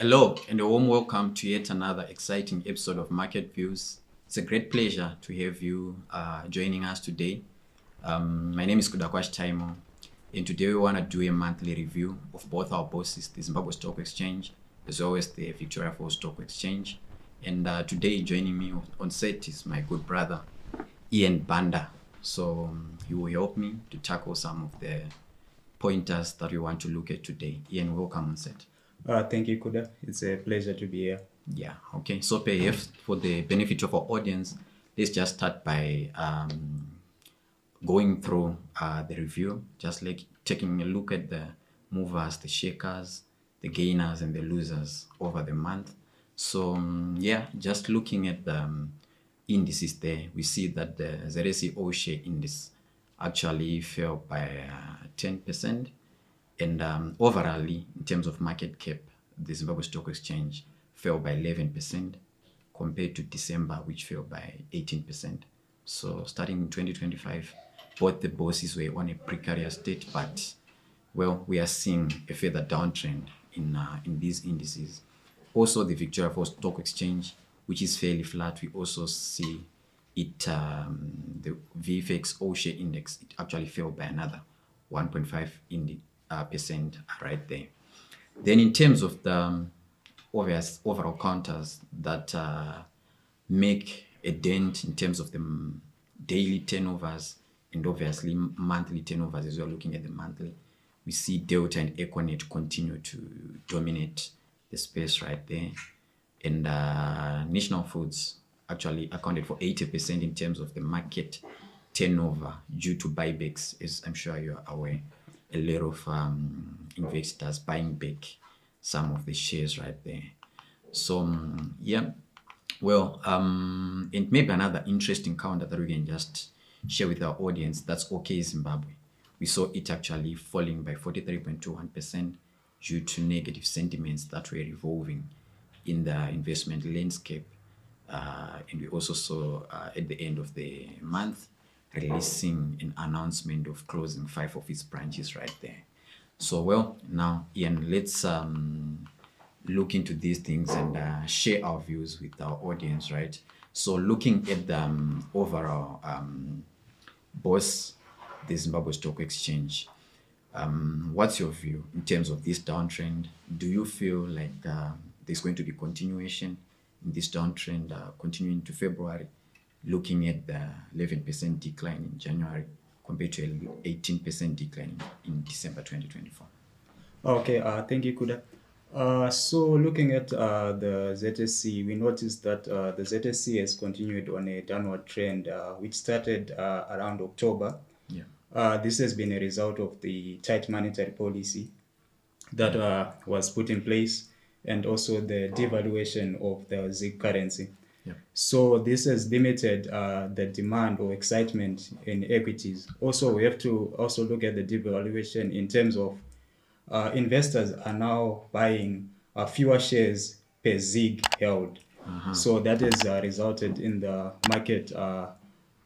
Hello, and a warm welcome to yet another exciting episode of Market Views. It's a great pleasure to have you joining us today. My name is Kudakwash Taimo, and today we want to do a monthly review of both our bosses, the Zimbabwe Stock Exchange, as well as the Victoria Falls Stock Exchange. And today joining me on set is my good brother, Ian Banda. So he will help me to tackle some of the pointers that we want to look at today. Ian, welcome on set. Thank you, Kuda. It's a pleasure to be here. Yeah, okay. So perhaps for the benefit of our audience, let's just start by going through the review, just like taking a look at the movers, the shakers, the gainers, and the losers over the month. So just looking at the indices there, we see that the ZSE All Share Index actually fell by 10%. And overall, in terms of market cap, the Zimbabwe Stock Exchange fell by 11% compared to December, which fell by 18%. So starting in 2025, both the bosses were on a precarious state, but well, we are seeing a further downtrend in these indices. Also, the Victoria Falls Stock Exchange, which is fairly flat, we also see it, the VFX All Share Index, it actually fell by another 1.5% right there. Then in terms of the obvious overall counters that make a dent in terms of the daily turnovers and obviously monthly turnovers, as we're looking at the monthly, we see Delta and Econet continue to dominate the space right there. And National Foods actually accounted for 80% in terms of the market turnover due to buybacks, as I'm sure you're aware. A lot of investors buying back some of the shares right there. So and maybe another interesting counter that we can just share with our audience, that's OK Zimbabwe. We saw it actually falling by 43.21% due to negative sentiments that were evolving in the investment landscape. And we also saw at the end of the month releasing an announcement of closing 5 of its branches right there. So now Ian, let's look into these things and share our views with our audience, right? So looking at the overall boss, the Zimbabwe Stock Exchange, what's your view in terms of this downtrend? Do you feel like there's going to be continuation in this downtrend continuing to February, looking at the 11% decline in January compared to an 18% decline in December 2024? Okay, thank you, Kuda. So looking at the ZSC, we noticed that the ZSC has continued on a downward trend, which started around October. Yeah. This has been a result of the tight monetary policy that was put in place, and also the devaluation of the ZiG currency. Yeah. So this has limited the demand or excitement in equities. Also, we have to also look at the devaluation in terms of investors are now buying fewer shares per ZiG held. So that has resulted in the market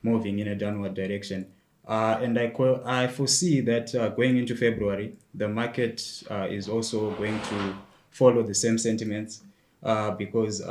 moving in a downward direction. And I foresee that going into February, the market is also going to follow the same sentiments because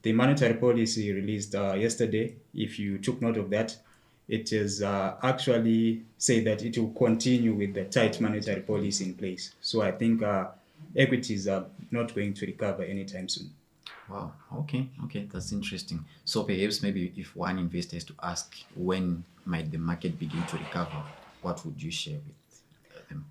the monetary policy released yesterday, if you took note of that, it is actually say that it will continue with the tight monetary policy in place. So I think equities are not going to recover anytime soon. Wow. Okay, that's interesting. So perhaps maybe if one investor is to ask when might the market begin to recover, what would you share with them?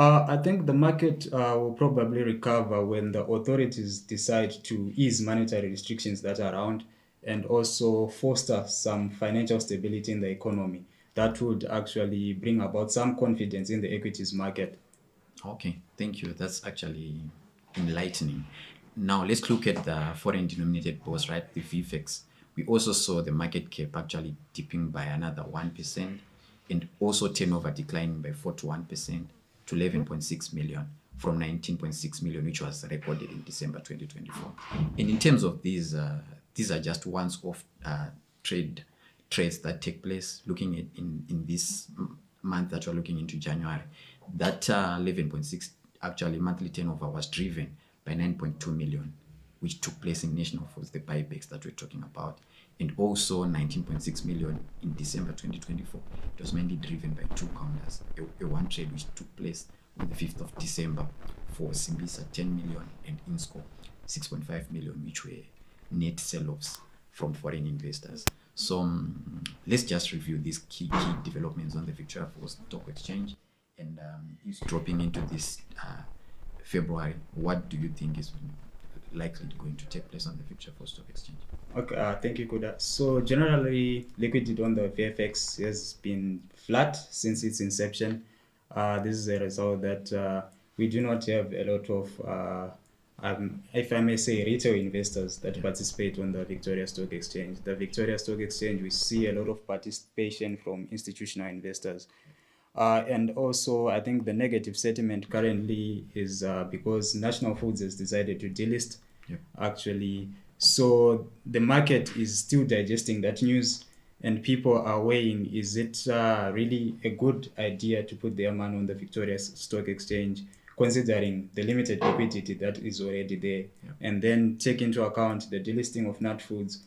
I think the market will probably recover when the authorities decide to ease monetary restrictions that are around and also foster some financial stability in the economy. That would actually bring about some confidence in the equities market. Okay, thank you. That's actually enlightening. Now let's look at the foreign denominated bonds, right? The VFX. We also saw the market cap actually dipping by another 1% and also turnover declining by 41% to 11.6 million from 19.6 million, which was recorded in December 2024. And in terms of these are just once-off trades that take place. Looking at in this month that we're looking into January, that 11.6 actually monthly turnover was driven by 9.2 million, which took place in National Foods, the buybacks that we're talking about, and also 19.6 million in December 2024. It was mainly driven by two counters. A one trade which took place on the 5th of December for Simbisa 10 million and Insco 6.5 million, which were net sell-offs from foreign investors. So let's just review these key developments on the Victoria Falls Stock Exchange. And it's dropping into this February. What do you think is likely going to take place on the Victoria Falls Stock Exchange? Okay, thank you, Kuda. So generally, liquidity on the VFX has been flat since its inception. This is a result that we do not have a lot of, if I may say, retail investors that participate on the Victoria Stock Exchange. The Victoria Stock Exchange, we see a lot of participation from institutional investors. And also, I think the negative sentiment currently is because National Foods has decided to delist, actually. So the market is still digesting that news, and people are weighing, is it really a good idea to put their money on the Victoria Stock Exchange, considering the limited liquidity that is already there? And then take into account the delisting of Nat Foods,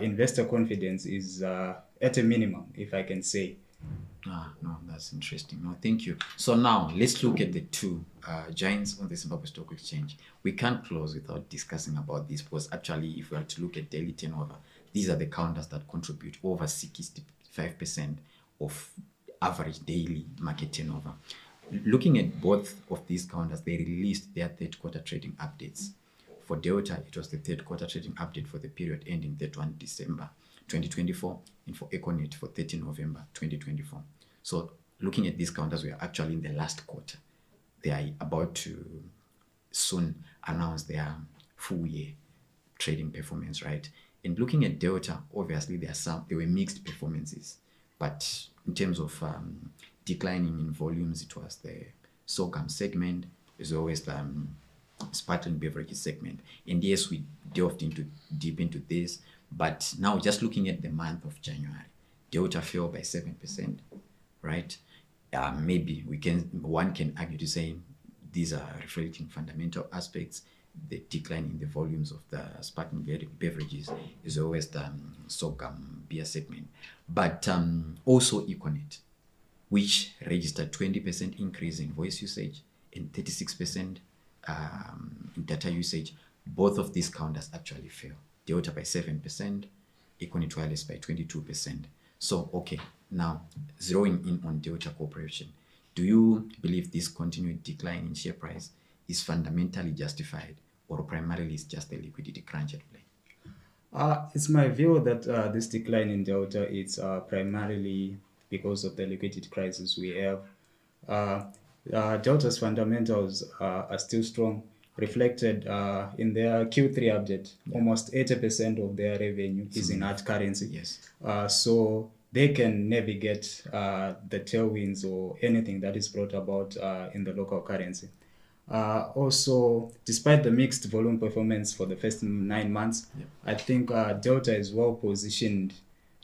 investor confidence is at a minimum, if I can say. No, that's interesting. No, thank you. So now let's look at the two giants on the Zimbabwe Stock Exchange. We can't close without discussing about this, because actually, if we are to look at daily turnover, these are the counters that contribute over 65% of average daily market turnover. Looking at both of these counters, they released their third quarter trading updates. For Delta, it was the third quarter trading update for the period ending 31 December 2024, and for Econet for 30 November 2024. So looking at these counters, we are actually in the last quarter. They are about to soon announce their full year trading performance, right? And looking at Delta, obviously there were mixed performances, but in terms of declining in volumes, it was the sorghum segment, as always the sparkling beverages segment. And yes, we delved deep into this, but now just looking at the month of January, Delta fell by 7%, right? Maybe one can argue to say these are reflecting fundamental aspects. The decline in the volumes of the sparkling beverages is always the sorghum beer segment, but also Econet, which registered 20% increase in voice usage and 36% in data usage. Both of these counters actually fell. Delta by 7%, Econet Wireless by 22%. So, okay, now zeroing in on Delta Corporation, do you believe this continued decline in share price is fundamentally justified, or primarily is just a liquidity crunch at play? It's my view that this decline in Delta is primarily because of the liquidity crisis we have. Delta's fundamentals are still strong, reflected in their Q3 update. Almost 80% of their revenue is in hard currency. Yes. So they can navigate the tailwinds or anything that is brought about in the local currency. Also, despite the mixed volume performance for the first 9 months, I think Delta is well positioned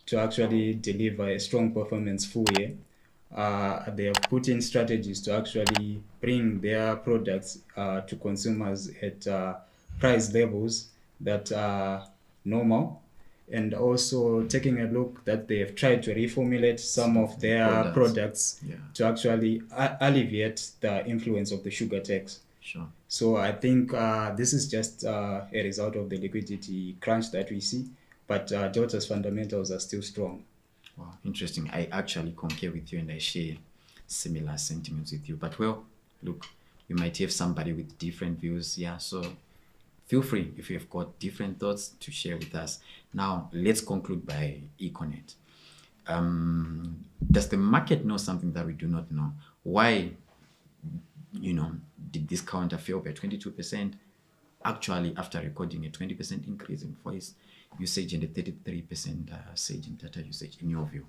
to actually deliver a strong performance full year. They have put in strategies to actually bring their products to consumers at price levels that are normal, and also taking a look that they have tried to reformulate some of their products to actually alleviate the influence of the sugar tax. Sure. So I think this is just a result of the liquidity crunch that we see, but Delta's fundamentals are still strong. Wow, interesting. I actually concur with you and I share similar sentiments with you. But well, look, you might have somebody with different views. Yeah, so feel free if you have got different thoughts to share with us. Now, let's conclude by Econet. Does the market know something that we do not know? Why, did this counter fail by 22%? Actually, after recording a 20% increase in voice usage and a 33% surge in data usage, in your view?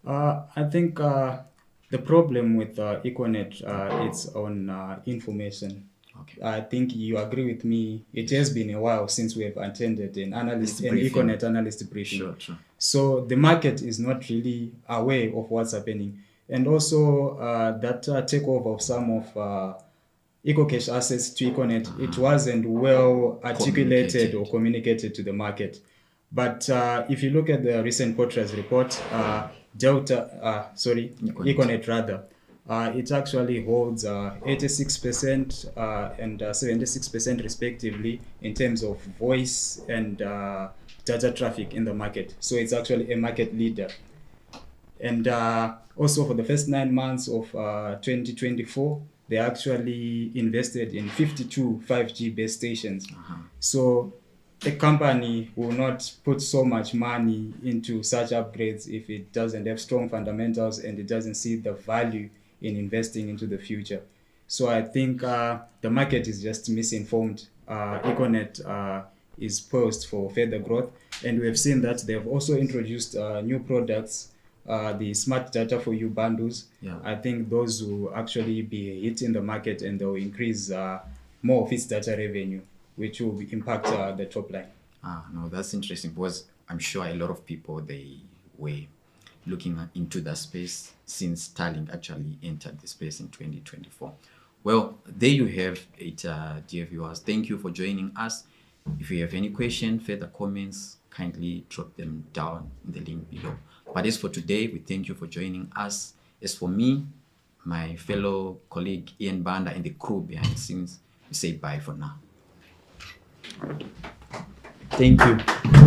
I think the problem with Econet it's on information. Okay. I think you agree with me. It has been a while since we have attended an Econet analyst briefing. Sure. So the market is not really aware of what's happening. And also that takeover of some of EcoCash assets to Econet, it wasn't well articulated or communicated to the market. But if you look at the recent Portras report, Econet rather, it actually holds 86% and 76% respectively in terms of voice and data traffic in the market. So it's actually a market leader. And also for the first 9 months of 2024, they actually invested in 52 5G base stations. So a company will not put so much money into such upgrades if it doesn't have strong fundamentals and it doesn't see the value in investing into the future. So I think the market is just misinformed. Econet is poised for further growth, and we have seen that they have also introduced new products, the smart data for you bundles. I think those will actually be a hit in the market, and they will increase more of its data revenue, which will impact the top line. No, that's interesting, because I'm sure a lot of people, they were looking into that space since Starlink actually entered the space in 2024. Well, there you have it, dear viewers. Thank you for joining us. If you have any question, further comments, kindly drop them down in the link below. But as for today, we thank you for joining us. As for me, my fellow colleague Ian Banda, and the crew behind the scenes, we say bye for now. Thank you.